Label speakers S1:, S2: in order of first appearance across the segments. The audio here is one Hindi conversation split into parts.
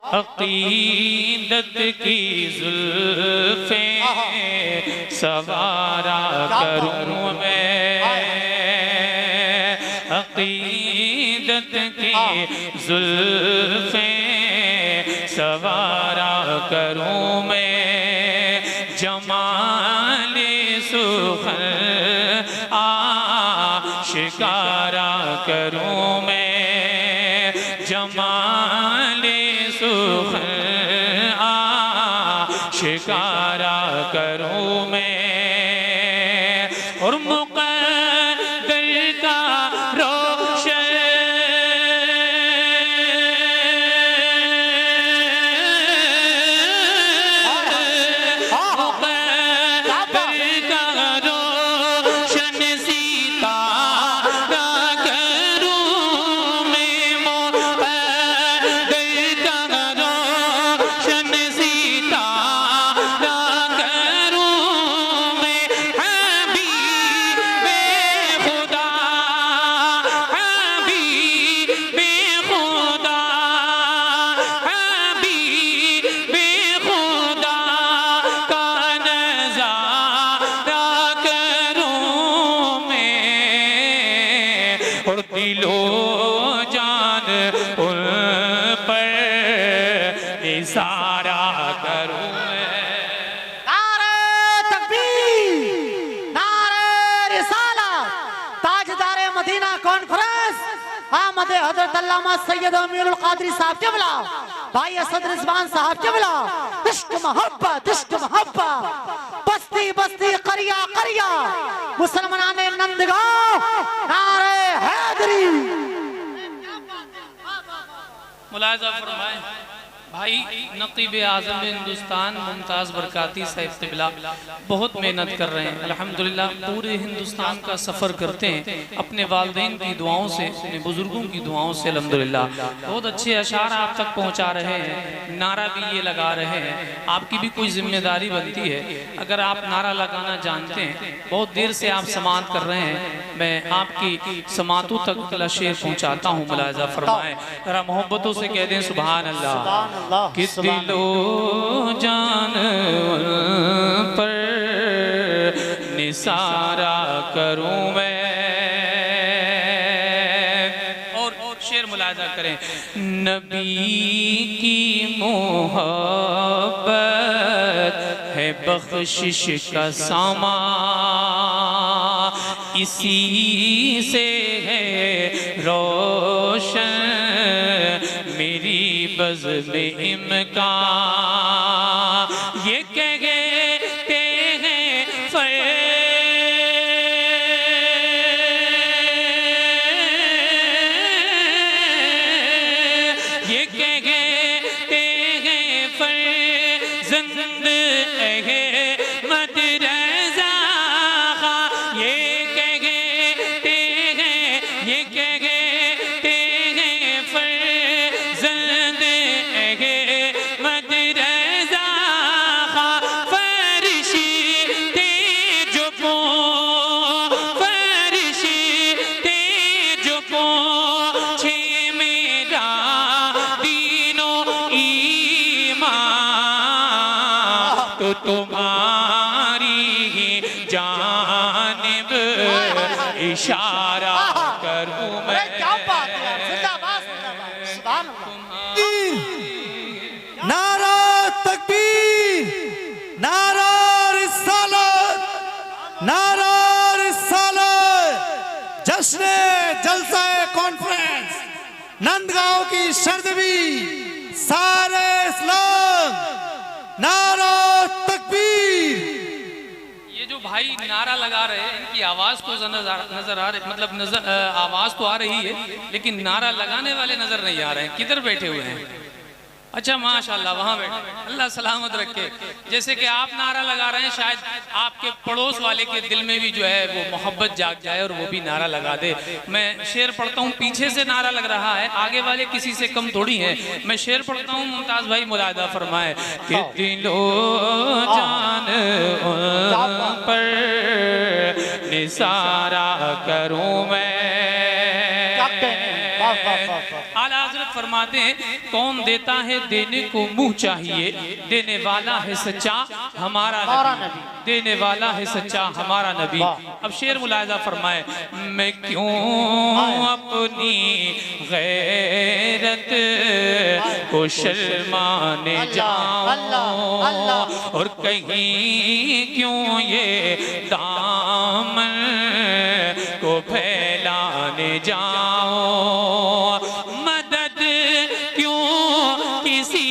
S1: अकीदत की जुल्फें सवारा करूं मैं, अकीदत की जुल्फें सवारा करूं मैं, जमाले सुखर आशिकारा करूं मैं, जमाले सुखर आशिकारा करूं मैं, और मुक़द्दर का रोशन और दिलो जान उन पर इशारा करूं मैं।
S2: नारे तकबीर, नारे रिसालत, ताजदारे मदीना कॉन्फ्रेंस आमद हजरत अल्लामा सैयद अमीरुल कादरी साहब क़िबला, भाई असद रिजवान साहब क़िबला, इश्क मोहब्बत बस्ती बस्ती करिया करिया मुसलमानाने नंदगांव, नारे हैदरी।
S1: मुलाहिज़ा फरमाएं भाई नक़ीब आज़म हिंदुस्तान मुमताज़ बरकाती साहिब क़िबला बहुत मेहनत कर रहे हैं अल्हम्दुलिल्लाह, पूरे हिंदुस्तान का सफ़र करते हैं अपने वालिदैन की दुआओं से, अपने बुज़ुर्गों की दुआओं से अल्हम्दुलिल्लाह। बहुत अच्छे अशार आप तक पहुँचा रहे हैं, नारा भी ये लगा रहे हैं। आपकी भी कोई जिम्मेदारी बनती है, अगर आप नारा लगाना जानते हैं, बहुत देर से आप समात कर रहे हैं, मैं आपकी समातों तक अगला शेर पहुँचाता हूँ। मुलाहिज़ा फरमाएं, ज़रा मोहब्बतों से कह दें सुभान अल्लाह। कि दिलो जान पर निसारा करूं मैं, और शेर मुलाहिज़ा करें, नबी की मोहब्बत है बख्शिश का सामा, इसी से है रोशन मेरी बज़्म इम्कान, ये कहते हैं ये कहते हैं फर्ज़ंद अहमद रज़ा, ये कहते हैं फर्ज़ंद अहमद रज़ा, फरिश्ते जो पूछे मेरा दीनो ईमान, तो तुम्हारी ही जानिब इशारा करूं मैं।
S2: क्या बात है, जिंदाबाद जिंदाबाद, सुभान अल्लाह।
S3: नारा तकबीर, नारा रिसालत, नारा रिसालत, जश्न जलसा कॉन्फ्रेंस नंदगांव की शर्दवी सारे इस्लाम, नारा तकबीर।
S1: ये जो भाई नारा लगा रहे हैं, इनकी आवाज तो नजर आ रही, मतलब आवाज तो आ रही है, लेकिन नारा लगाने वाले नजर नहीं आ रहे हैं। किधर बैठे हुए हैं? अच्छा माशाल्लाह वहाँ बैठे, अल्लाह सलामत रखे। जैसे कि आप नारा लगा रहे हैं, शायद आपके पड़ोस वाले के दिल में भी जो है वो मोहब्बत जाग जाए और वो भी नारा लगा दे। मैं शेर पढ़ता हूँ, पीछे से नारा लग रहा है, आगे वाले किसी से कम थोड़ी हैं। मैं शेर पढ़ता हूँ, मुमताज भाई मुलाहिज़ा फरमाए कि दिलो जान पर निसारा करूँ मैं। आला हज़रत फरमाते हैं कौन देता है देने को मुंह चाहिए, देने वाला है सच्चा हमारा नबी, देने वाला है सच्चा हमारा नबी। अब शेर मुलाहिजा फरमाए, मैं क्यों अपनी गैरत को शर्माने जाऊं और कहीं क्यों ये दामन को फैलाने जाऊं, मदद क्यों किसी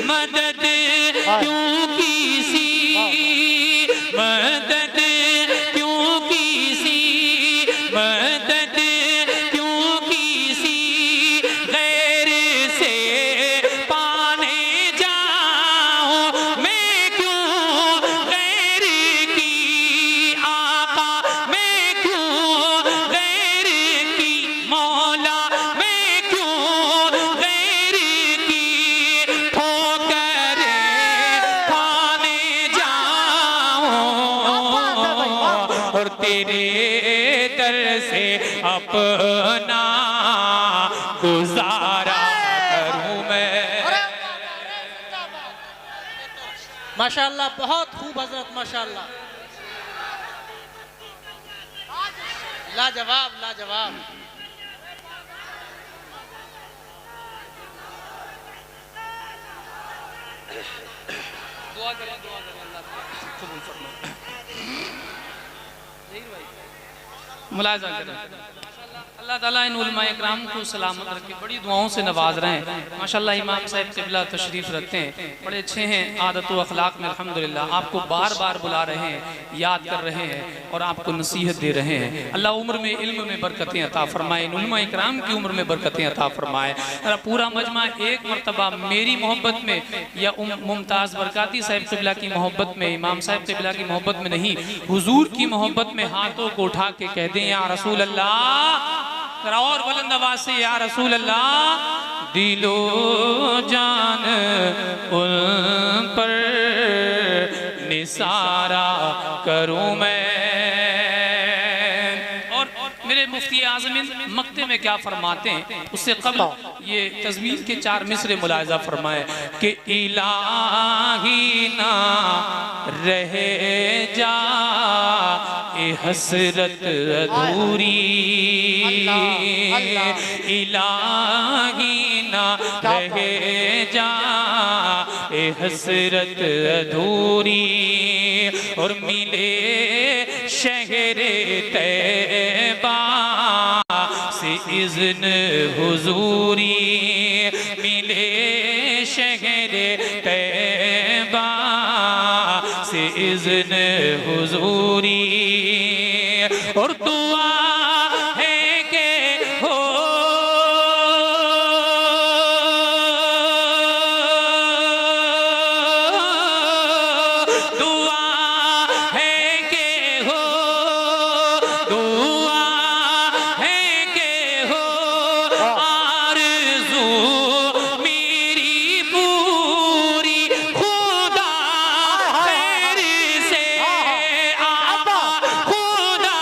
S1: मदद क्यों किसी मदद क्यों किसी मदद क्यों किसी गैर से पाने जाऊं, मैं क्यों गैर की आका, मैं क्यों गैर की मौला, मैं क्यों गैर की ठोकर खाने जाऊं और तेरे दर से अपना गुजारा करूं मैं।
S2: माशाअल्लाह, बहुत खूब हजरत, माशाअल्लाह, लाजवाब लाजवाब।
S1: दुआ करें अल्लाह कबूल फरमाए। मुलाज़ा करें अल्लाह ताला इन उलमाए इकराम को सलामत रखे, बड़ी दुआओं से नवाज रहे हैं। माशाअल्लाह इमाम साहब क़िबला तशरीफ़ रखते हैं, बड़े अच्छे हैं आदत व अखलाक में अल्हम्दुलिल्लाह। आपको बार बार बुला रहे हैं, याद कर रहे हैं और आपको नसीहत दे रहे हैं। अल्लाह उम्र में इल्म में बरकतें अता फरमाए, इन उलमाए इकराम की उम्र में बरकतें अता फरमाए। पूरा मजमा एक मरतबा मेरी मोहब्बत में या मुमताज़ बरकाती साहब क़िबला की मोहब्बत में, इमाम साहब क़िबला की मोहब्बत में नहीं, हुजूर की मोहब्बत में हाथों को उठा के कह दें या रसूल अल्लाह, और बुलंद आवाज से या रसूल अल्लाह, दिलो जान उन पर निसारा करूं मैं। और मेरे मुफ्ती आज़मीन मक्ते में क्या फरमाते हैं, उससे कबल ये तज़मीर के 4 मिसरे मुलाहिज़ा फरमाए कि इलाही ना रहे जा ए हसरत अधूरी, इलाही ना रहे जा ए हसरत अधूरी और मिले शहरे तैबा से इज़्न हुजूरी, मिले शहरे तैबा से इज़्न हुजूरी और दुआ है कि हो दुआ है कि हो दुआ है कि हो आरज़ू मेरी पूरी, खुदा खैर से आका, खुदा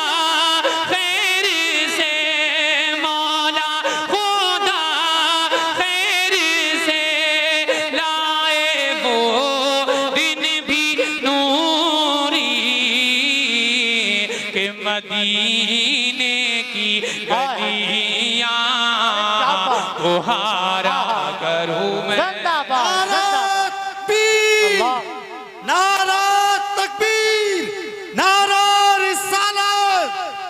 S1: खैर से मौला, खुदा खैर से लाए वो दिन भी नूरी के मदीने की गलियां गुहारा करूं मैं।
S3: नारा तकबीर, नारा रिसालत,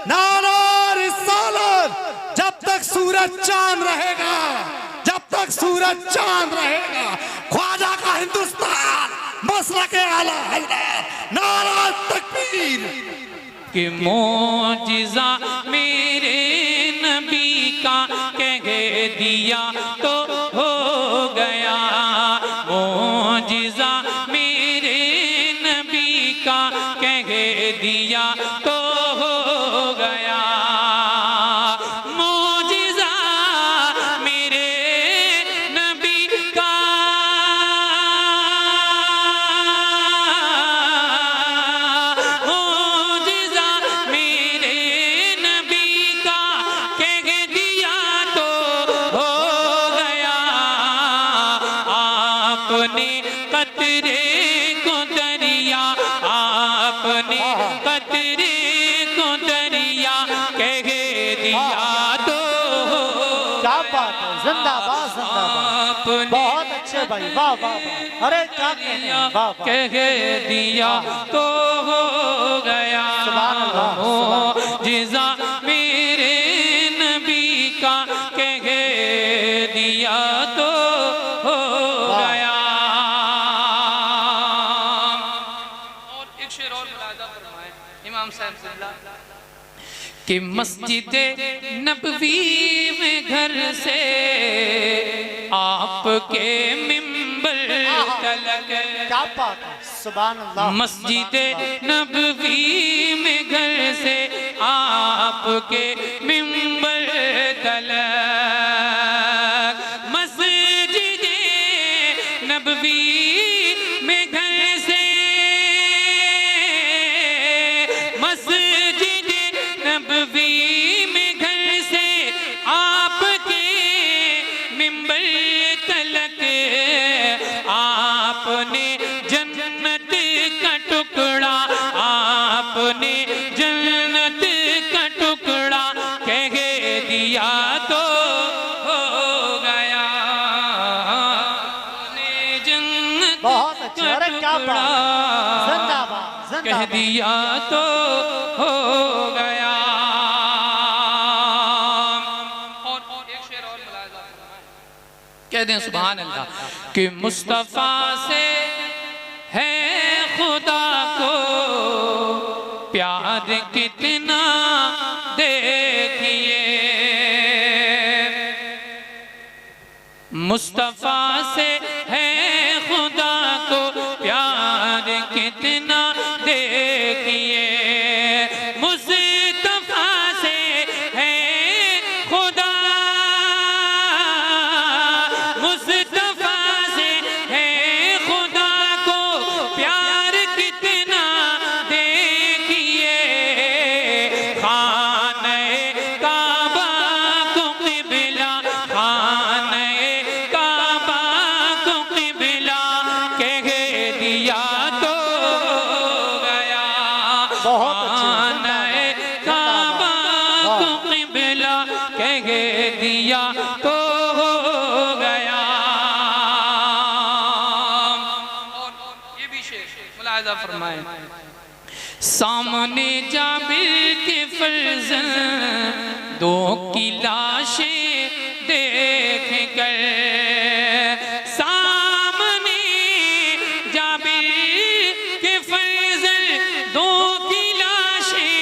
S3: नारा रिसालत। जब तक सूरज चांद रहेगा, जब तक सूरज चांद रहेगा, ख्वाजा का हिंदुस्तान मसलक आला हज़रत। नारा तकबीर।
S1: कि मोजिज़ा मेरे नबी का कह दिया तो हो गया, मोजिज़ा मेरे नबी का कह दिया तो हो गया, मोजिज़ा मेरे नबी का मोजिज़ा आपने कतरे को दरिया, आपने कतरे को दरिया कह दिया तो
S4: क्या बात है, जिंदाबाद जिंदाबाद, बहुत अच्छे भाई, वाह वाह वाह, अरे क्या कहने, वाह वाह,
S1: कह दिया तो हो गया
S4: सुभान अल्लाह, सुभान
S1: मोजिज़ा मेरे नबी का, कह दिया तो हो गया। और एक शेर और मुलाहिज़ा फरमाएं इमाम साहब कि मस्जिद नबवी में घर से आपके मिंबर तलक,
S4: क्या बात है, सुभान अल्लाह,
S1: मस्जिद नबवी में घर से आपके मिंबर तलक, मस्जिद नबवी में घर से, मस्जिद नबवी में घर से आपके मिंबर तलक, आपने जन्नत का टुकड़ा, आपने जन्नत का टुकड़ा कह दिया तो हो गया, आपने जन्नत
S4: बहुत अच्छे,
S1: का
S4: अरे क्या
S1: टुकड़ा
S4: बात, जिंदाबाद
S1: कह
S4: जिंदाबाद,
S1: दिया तो हो गया। और एक शेर और मुलाहिज़ा कह दें सुभान अल्लाह कि मुस्तफ़ा से है खुदा को प्यार कितना देखिए, मुस्तफ़ा से है खुदा को प्यार कितना देखिए, मुस्तफ़ा से है खुदा, मुस्तफ़ा से है खुदा को प्यार कितना देखिए, खाने काबा को क़िबला, खाने काबा को क़िबला कह दिया तो गया,
S4: बहुत अच्छे,
S1: खाने काबा को क़िबला कह दिया तो हो गया। और ये भी शेर मुलाहिज़ा फरमाएं, सामने जाबिर के फर्जंद दो की लाशें देख कर, सामने जाबिर के फर्जंद दो की लाशें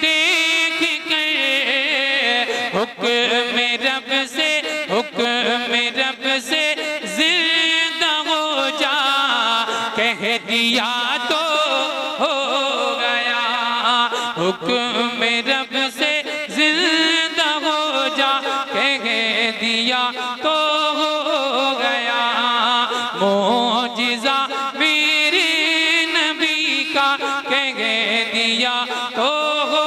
S1: देख कर, हुक्म रब से, हुक्म रब से जिंदा हो जा कह दिया तो हो गया, हुक्म रब से जिंदा हो जा कह दिया तो हो गया, मोजिज़ा मेरे नबी का कह दिया तो हो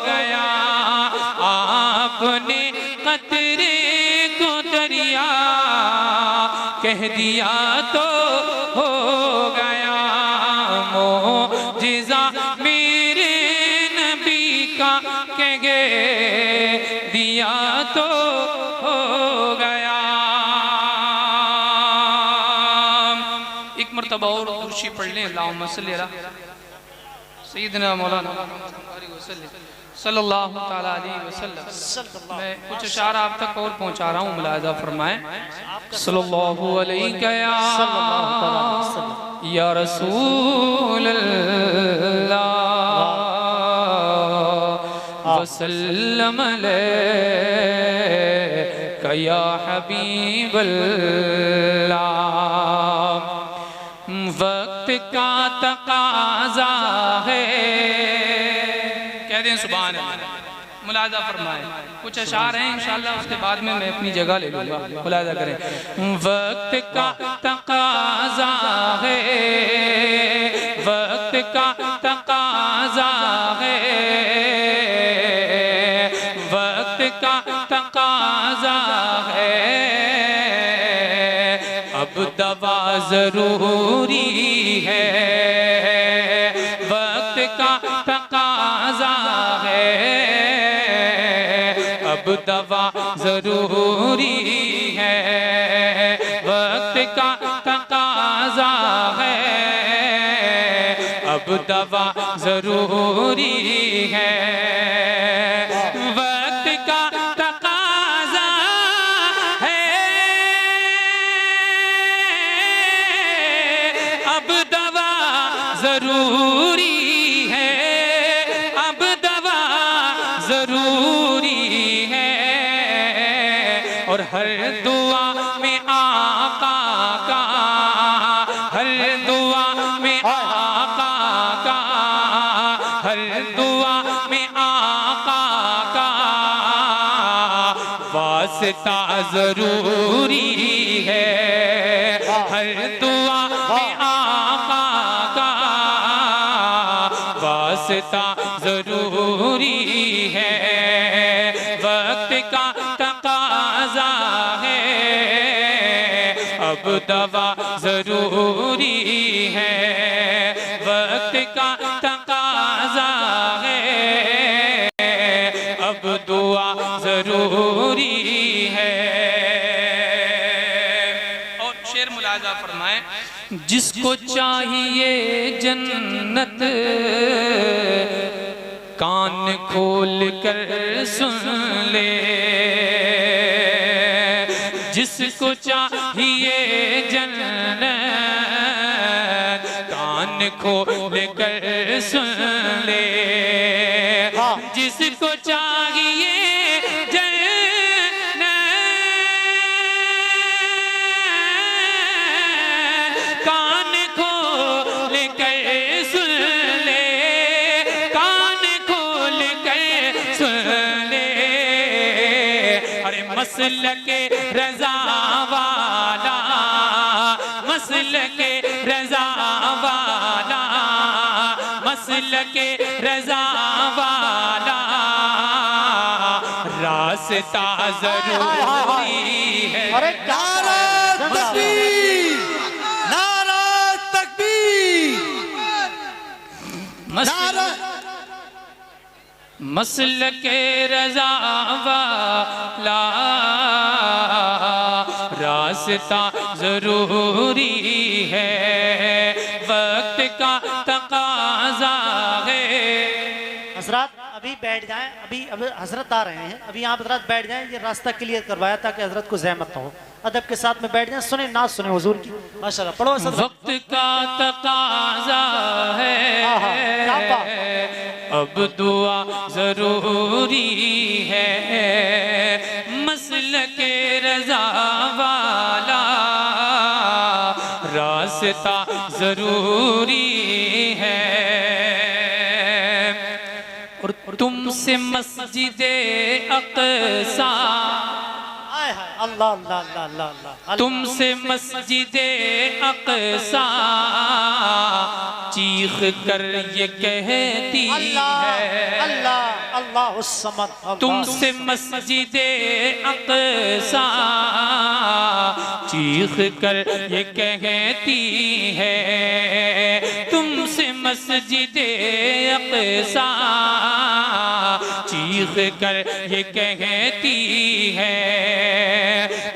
S1: गया, आपने कतरे को दरिया कह दिया तो हो गया, मोजिज़ा मेरे नबी का कह दिया तो हो गया। एक मरतबा और दुरूद पढ़ लें, अल्लाहुम्मा सल्ली अला सय्यिदना मौलाना सल्लल्लाहु तआला अलैहि वसल्लम। मैं कुछ अशार आप तक और पहुंचा रहा हूँ, मुलाहिज़ा फरमाएं। सल्लल्लाहु अलैहि या रसूल अल्लाह वसल्लम अलैका या हबीब अल्लाह, वक्त का तकाज़ा है, कह दें सुभान अल्लाह। मुलाहिज़ा फरमाएं, कुछ अशार हैं इंशाअल्लाह, उसके बाद में मैं अपनी जगह ले लूँगा, मुलाहिज़ा करें। वक्त का तकाज़ा है, वक्त का तकाज़ा है, वक्त का तकाज़ा है, अब दवा जरूरी है, वक्त का तकाजा है, अब दवा जरूरी है, वक्त का तकाजा है, अब दवा जरूरी है, वक्त का तकाजा है, अब दवा जरूरी है, अब दवा जरूरी है। और हर दुआ में आका का, हर दुआ में आका का, हर दुआ में आका का वास्ता जरूरी है, हर दुआ में आका का वास्ता जरूरी है, वक्त का तकाजा है, अब दवा जरूरी है, वक्त का तकाजा है, अब दुआ जरूरी है। और शेर मुलाजा फरमाए, जिसको चाहिए जन्नत कान खोल कर सुन ले, जिसको चाहिए जन्नत कान खोल कर सुन ले, जिसको चाहिए जन्नत कान खोल कर सुन ले, कान खोल कर सुन ले। अरे मसलक रजा वाला, मसलक रजा वाला, मसलक रजा वाला रास्ता जरूरी है।
S4: अरे क्या
S3: नारा तकबीर, नारा तकबीर, नारा
S1: मसलक रजा वाला रास्ता जरूरी है, वक्त का तकाजा है।
S4: हजरत अभी बैठ जाएं, अभी हजरत आ रहे हैं, अभी यहाँ हजरत बैठ जाएं, ये रास्ता क्लियर करवाया ताकि हजरत को ज़हमत ना हो। अदब के साथ में बैठ जाएं, सुने नाज सुने हुजूर की, माशाल्लाह। पढ़ो हजरत।
S1: वक्त का तकाजा है,
S4: क्या बात।
S1: अब दुआ जरूरी है, मसलक रजा वाला रास्ता जरूरी है। और तुमसे मस्जिदे अक़सा,
S4: अल्लाह अल्लाह अल्लाह अल्लाह अल्लाह,
S1: तुमसे मस्जिदे अक़सा चीख कर ये कहती है,
S4: अल्लाह अल्लाह उस समद,
S1: तुमसे मस्जिदे अक़सा चीख कर ये कहती है, तुमसे मस्जिदे अक़सा चीख कर ये कहती है,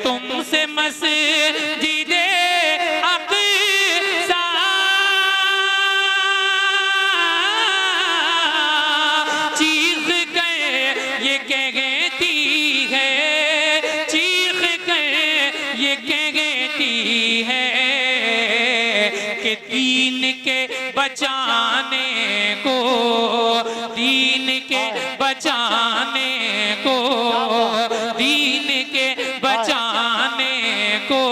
S1: तुमसे मस्जिदे अक़सा चीख कर ये कहती है, चीख कर ये कहती है कि दीन के बचाने को, दीन के बचाने को, दीन के बचाने को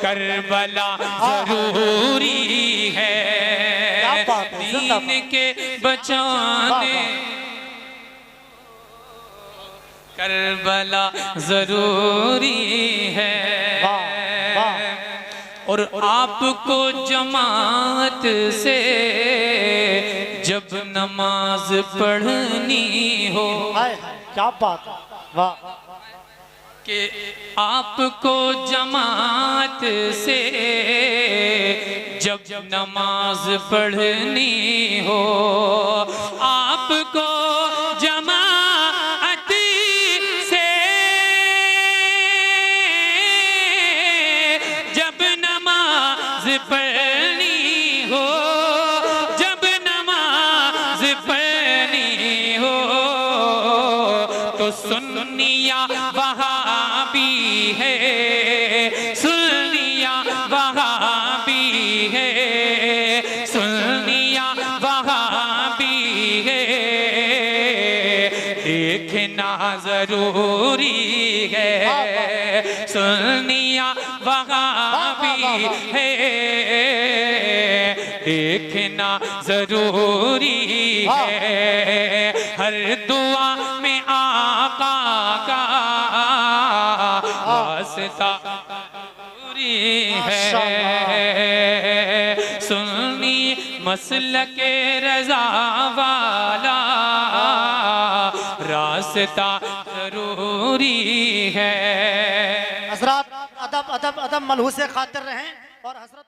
S1: करबला जरूरी है, दीन के बचाने करबला जरूरी है। और आपको जमात से जब नमाज पढ़नी हो,
S4: क्या बात, वाह,
S1: कि आपको जमात से जब नमाज पढ़नी हो, आपको जमात से जब नमाज पढ़नी हो, जब नमाज पढ़नी हो, तो सुन्निया वहाबी है, सुन्निया वहाबी है, सुन्निया वहाबी है, देखना जरूरी है, सुन्निया वहाबी है, देखना जरूरी है, हर दुआ में आका का वास्ता जरूरी है, सुन्नी मसलके रजा वाला रास्ता जरूरी है।
S4: हजरात अदब अदब अदब मलहूस खातिर रहें और हजरत